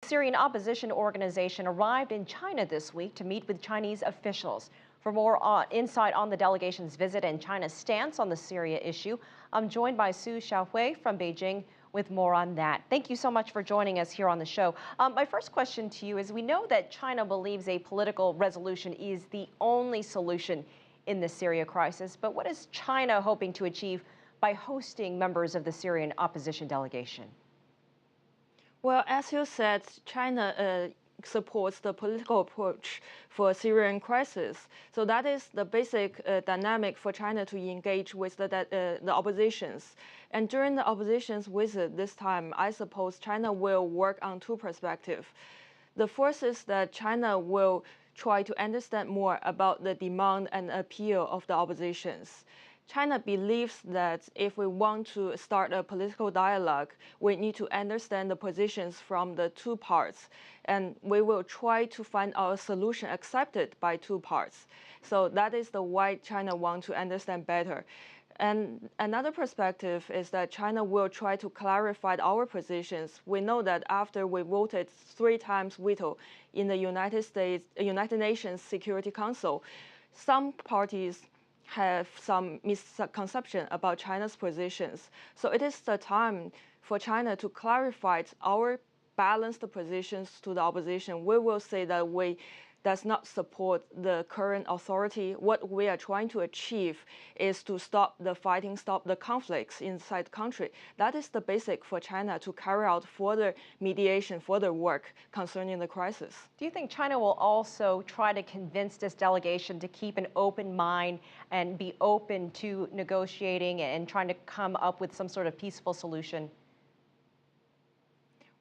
Syrian opposition organization arrived in China this week to meet with Chinese officials. For more insight on the delegation's visit and China's stance on the Syria issue, I'm joined by Xiaohui from Beijing with more on that. Thank you so much for joining us here on the show. My first question to you is, we know that China believes a political resolution is the only solution in the Syria crisis, but what is China hoping to achieve by hosting members of the Syrian opposition delegation? Well, as you said, China supports the political approach for Syrian crisis. So that is the basic dynamic for China to engage with the oppositions. And during the opposition's visit this time, I suppose China will work on two perspectives. The first is that China will try to understand more about the demand and appeal of the oppositions. China believes that if we want to start a political dialogue, we need to understand the positions from the two parts, and we will try to find our solution accepted by two parts. So that is the why China wants to understand better. And another perspective is that China will try to clarify our positions. We know that after we voted 3 times veto in the United Nations Security Council, some parties have some misconception about China's positions. So it is the time for China to clarify our balanced positions to the opposition. We will say that we does not support the current authority. What we are trying to achieve is to stop the fighting, stop the conflicts inside the country. That is the basic for China to carry out further mediation, further work concerning the crisis. Do you think China will also try to convince this delegation to keep an open mind and be open to negotiating and trying to come up with some sort of peaceful solution?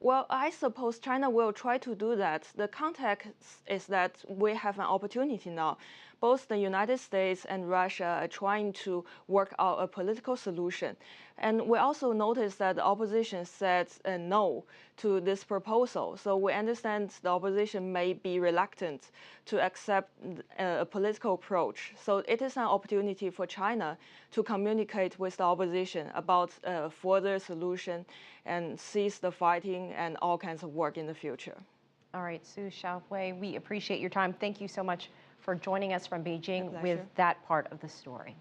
Well, I suppose China will try to do that. The context is that we have an opportunity now. Both the United States and Russia are trying to work out a political solution. And we also noticed that the opposition said no to this proposal. So we understand the opposition may be reluctant to accept a political approach. So it is an opportunity for China to communicate with the opposition about a further solution and cease the fighting and all kinds of work in the future. All right, Xiaohui, we appreciate your time. Thank you so much for joining us from Beijing with that part of the story.